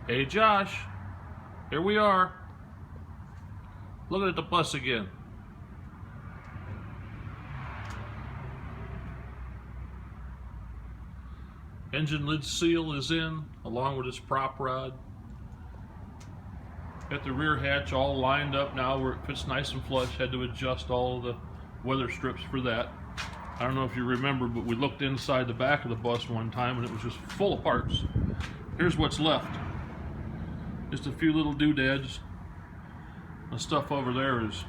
Hey Josh, here we are. Looking at the bus again. Engine lid seal is in, along with its prop rod. Got the rear hatch all lined up now where it fits nice and flush. Had to adjust all of the weather strips for that. I don't know if you remember, but we looked inside the back of the bus one time and it was just full of parts. Here's what's left. Just a few little doodads. The stuff over there is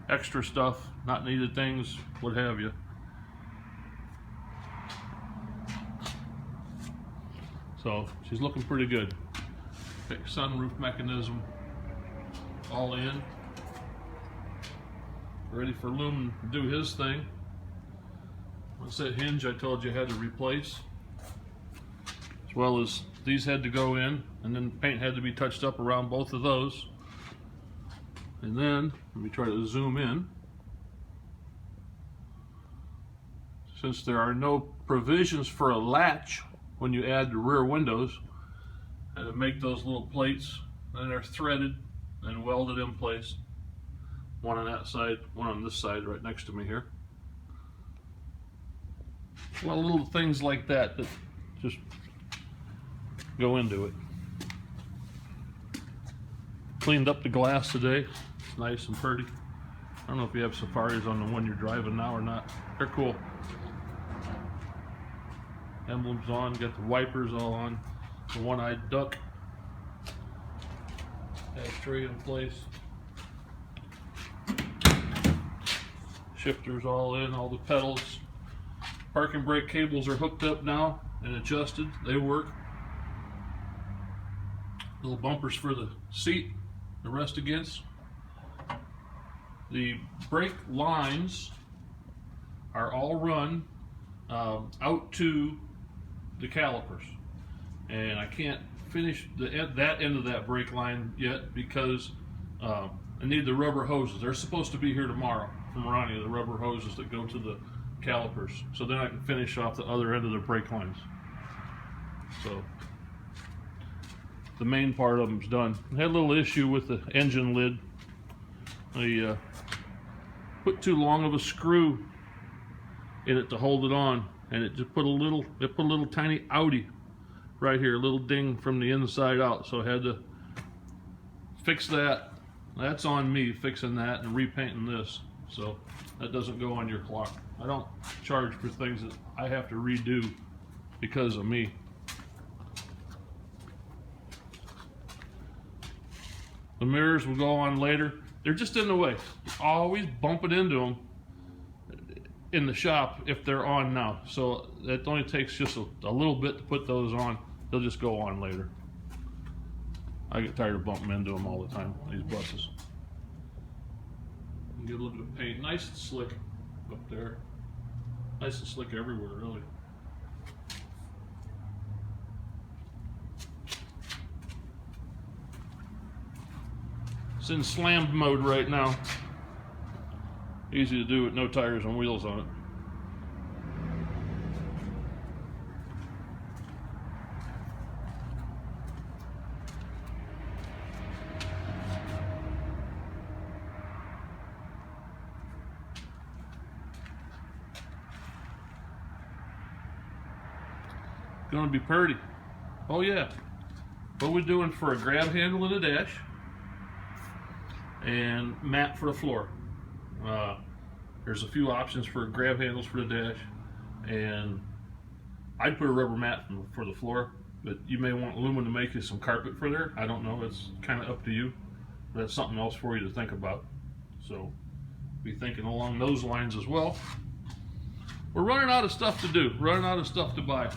extra stuff, not needed things, what have you. So she's looking pretty good. Big sunroof mechanism all in. Ready for Lumen to do his thing. What's that hinge I told you had to replace? As well as these had to go in, and then paint had to be touched up around both of those. And then, let me try to zoom in. Since there are no provisions for a latch when you add the rear windows, I had to make those little plates, and they're threaded and welded in place. One on that side, one on this side right next to me here. Well, little things like that that just go into it. Cleaned up the glass today. It's nice and pretty. I don't know if you have Safaris on the one you're driving now or not. They're cool. Emblems on, got the wipers all on. The one-eyed duck. Ashtray in place. Shifters all in, all the pedals. Parking brake cables are hooked up now and adjusted. They work. Little bumpers for the seat to rest against. The brake lines are all run out to the calipers, and I can't finish that end of that brake line yet because I need the rubber hoses. They're supposed to be here tomorrow from Ronnie, the rubber hoses that go to the calipers, so then I can finish off the other end of the brake lines. So the main part of them's done. I had a little issue with the engine lid. I put too long of a screw in it to hold it on, and it just put a little tiny outie right here, a little ding from the inside out. So I had to fix that. That's on me, fixing that and repainting this, so that doesn't go on your clock. I don't charge for things that I have to redo because of me. The mirrors will go on later. They're just in the way. Always bumping into them in the shop if they're on now. So it only takes just a little bit to put those on. They'll just go on later. I get tired of bumping into them all the time, these buses. Get a little bit of paint, nice and slick up there. Nice and slick everywhere, really. It's in slammed mode right now. Easy to do with no tires and wheels on it. Gonna be pretty. Oh yeah. What we're doing for a grab handle in the dash and mat for the floor. There's a few options for grab handles for the dash, and I'd put a rubber mat for the floor, but you may want Lumen to make you some carpet for there. I don't know, it's kind of up to you. That's something else for you to think about. So be thinking along those lines as well. We're running out of stuff to do, running out of stuff to buy.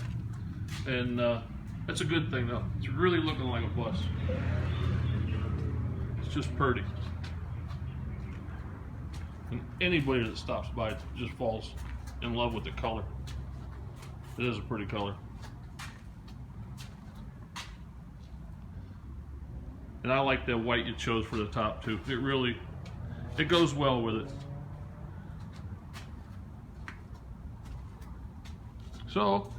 And that's a good thing though. It's really looking like a bus. It's just pretty. And anybody that stops by just falls in love with the color. It is a pretty color. And I like that white you chose for the top too. It goes well with it. So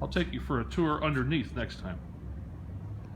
I'll take you for a tour underneath next time.